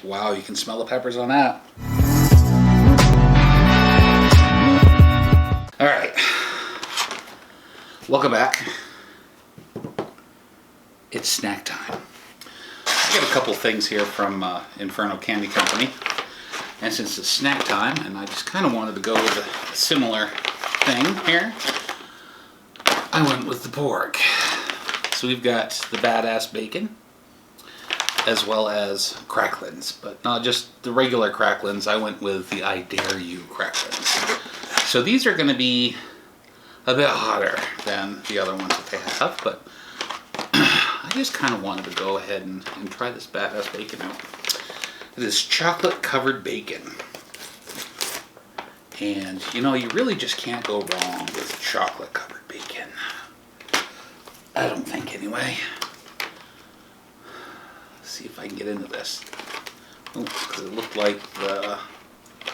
Wow, you can smell the peppers on that. All right, welcome back. It's snack time. I got a couple things here from Inferno Candy Company, and since it's snack time, and I just kind of wanted to go with a similar thing here, I went with the pork. So we've got the Badass Bacon, as well as Kracklins, but not just the regular Kracklins. I went with the I Dare You Kracklins. So these are going to be a bit hotter than the other ones that they have, but I just kind of wanted to go ahead and try this Badass Bacon out. It is chocolate covered bacon. And you know, you really just can't go wrong with chocolate covered bacon. I don't think anyway. Let's see if I can get into this. Oh, because it looked like the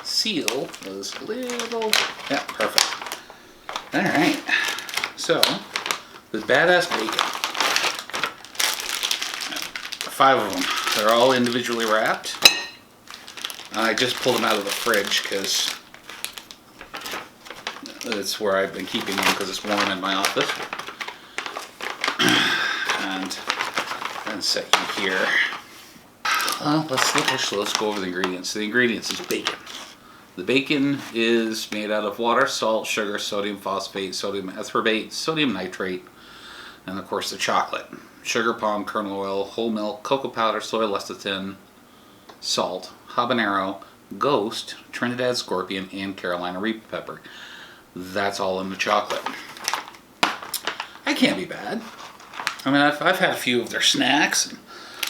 seal was a little... Yeah, perfect. Alright. So, this Badass Bacon. 5 of them. They're all individually wrapped. I just pulled them out of the fridge because that's where I've been keeping them because it's warm in my office. And set you here. Let's go over the ingredients. The ingredients is bacon. The bacon is made out of water, salt, sugar, sodium phosphate, sodium ascorbate, sodium nitrate, and of course the chocolate. Sugar, palm kernel oil, whole milk, cocoa powder, soy lecithin, salt, habanero, ghost, Trinidad scorpion, and Carolina reaper pepper. That's all in the chocolate. That can't be bad. I mean, I've had a few of their snacks, and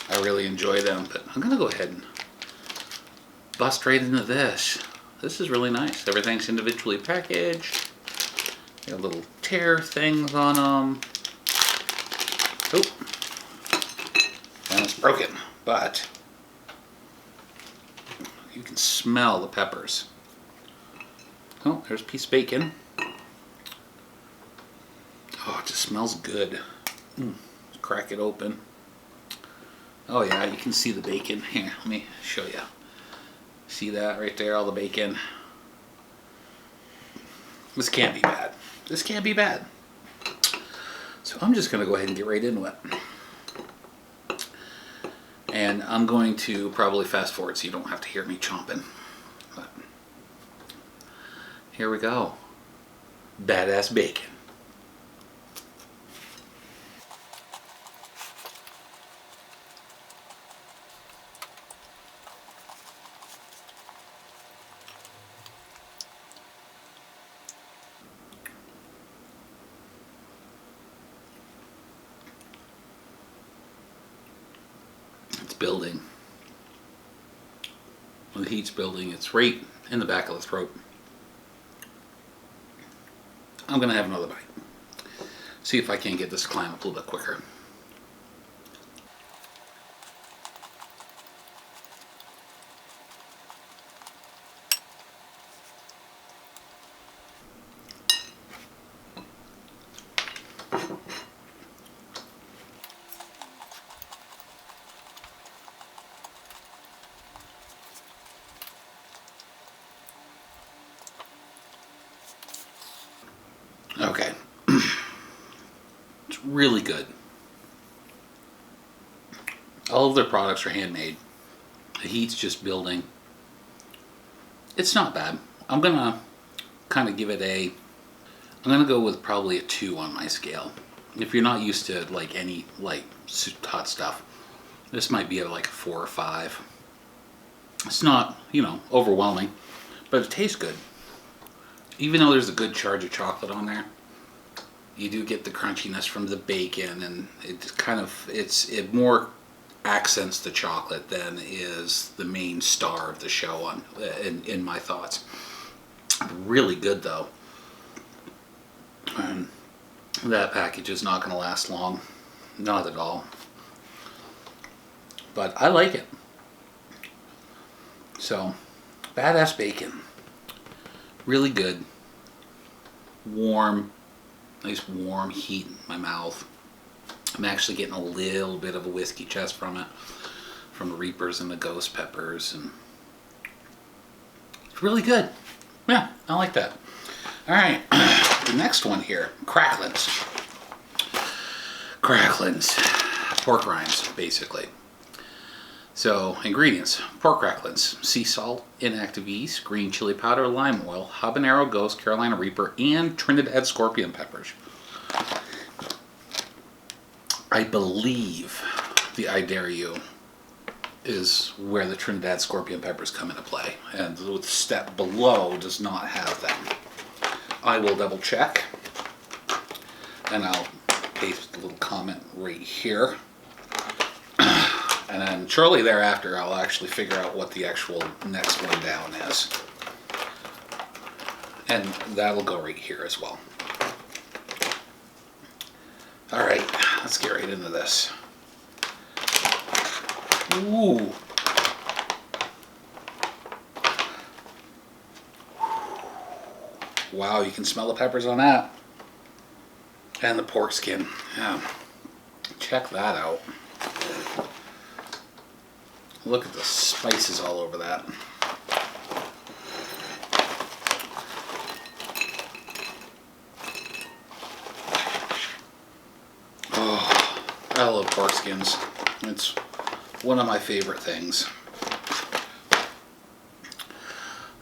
I really enjoy them, but I'm going to go ahead and bust right into this. This is really nice. Everything's individually packaged. They have little tear things on them. Oh, and it's broken, but you can smell the peppers. Oh, there's a piece of bacon. Oh, it just smells good. Crack it open. Oh yeah, you can see the bacon. Here, let me show you. See that right there, all the bacon? This can't be bad. This can't be bad. So I'm just going to go ahead and get right into it. And I'm going to probably fast forward so you don't have to hear me chomping. But here we go. Badass bacon. Building. When the heat's building, it's right in the back of the throat. I'm going to have another bite. See if I can get this to climb up a little bit quicker. Okay. It's really good. All of their products are handmade. The heat's just building. It's not bad. I'm gonna kind of give it a... I'm gonna go with probably a 2 on my scale. If you're not used to like any like hot stuff, this might be like a 4 or 5. It's not, you know, overwhelming, but it tastes good. Even though there's a good charge of chocolate on there, you do get the crunchiness from the bacon, and it kind of, it more accents the chocolate than is the main star of the show on in my thoughts. Really good though. And that package is not going to last long, not at all. But I like it. So, Badass Bacon. Really good. Warm. Nice warm heat in my mouth. I'm actually getting a little bit of a whiskey chest from it. from the Reapers and the Ghost Peppers, and it's really good. Yeah, I like that. All right, the next one here, Kracklins. Kracklins, pork rinds, basically. So, ingredients: pork cracklins, sea salt, inactive yeast, green chili powder, lime oil, habanero, ghost, Carolina Reaper, and Trinidad scorpion peppers. I believe the I Dare You is where the Trinidad scorpion peppers come into play, and the step below does not have them. I will double check, and I'll paste a little comment right here. And then shortly thereafter, I'll actually figure out what the actual next one down is. And that'll go right here as well. All right, let's get right into this. Ooh. Wow, you can smell the peppers on that. And the pork skin. Yeah. Check that out. Look at the spices all over that. Oh, I love pork skins. It's one of my favorite things.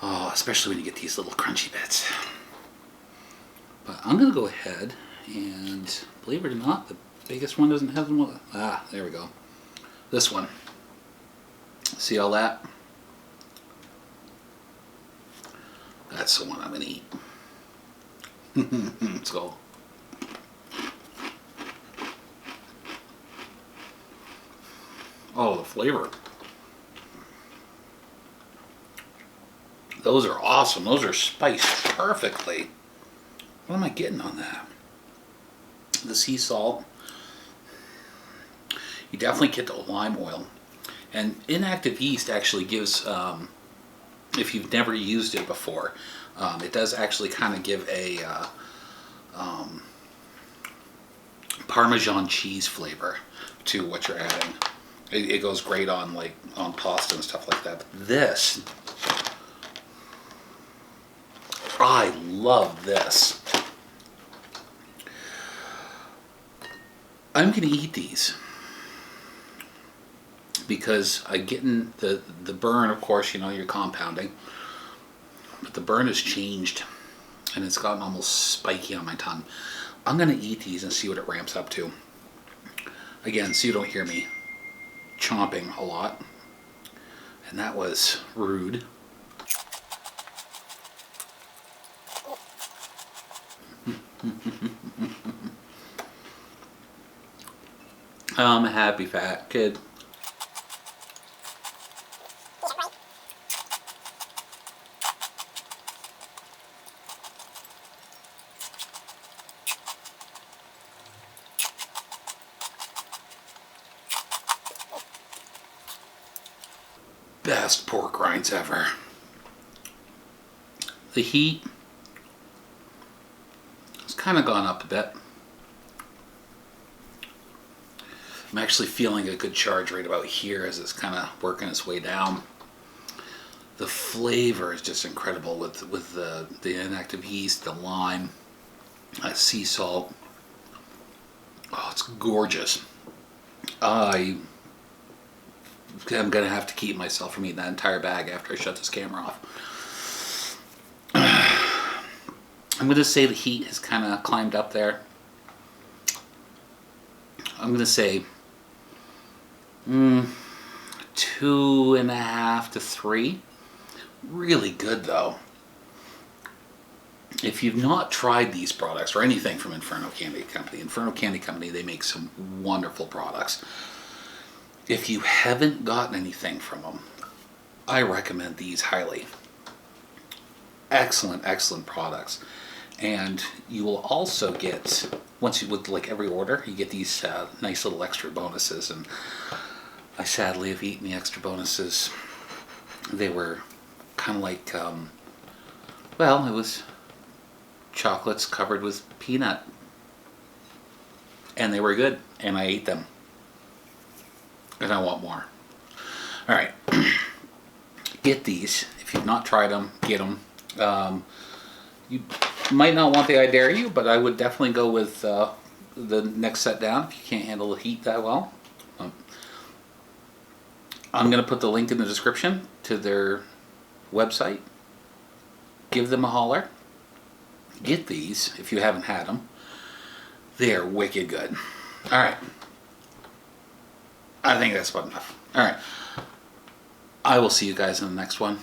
Oh, especially when you get these little crunchy bits. But I'm going to go ahead and, believe it or not, the biggest one doesn't have them. Ah, there we go. This one. See all that? That's the one I'm going to eat. Let's go. Oh, the flavor. Those are awesome. Those are spiced perfectly. What am I getting on that? The sea salt. You definitely get the lime oil. And inactive yeast actually gives, if you've never used it before, it does actually kind of give a Parmesan cheese flavor to what you're adding. It goes great on on pasta and stuff like that. But this, I love this. I'm gonna eat these because I get in the burn. Of course, you know, you're compounding, but the burn has changed and it's gotten almost spiky on my tongue. I'm gonna eat these and see what it ramps up to. Again, so you don't hear me chomping a lot, and that was rude. I'm a happy fat kid. Best pork rinds ever. The heat has kind of gone up a bit. I'm actually feeling a good charge right about here as it's kind of working its way down. The flavor is just incredible with the inactive yeast, the lime, sea salt. Oh, it's gorgeous. I'm gonna have to keep myself from eating that entire bag after I shut this camera off. I'm gonna say the heat has kind of climbed up there. I'm gonna say 2.5 to 3. Really good though. If you've not tried these products or anything from Inferno Candy Company, they make some wonderful products. If you haven't gotten anything from them, I recommend these highly. Excellent, excellent products. And you will also get, with like every order, you get these nice little extra bonuses. And I sadly have eaten the extra bonuses. They were kind of like, well, it was chocolates covered with peanut. And they were good, and I ate them. And I want more. All right, get these. If you've not tried them, get them. You might not want the I Dare You, but I would definitely go with the next set down if you can't handle the heat that well. I'm going to put the link in the description to their website. Give them a holler. Get these if you haven't had them. They are wicked good. All right. I think that's about enough. All right. I will see you guys in the next one.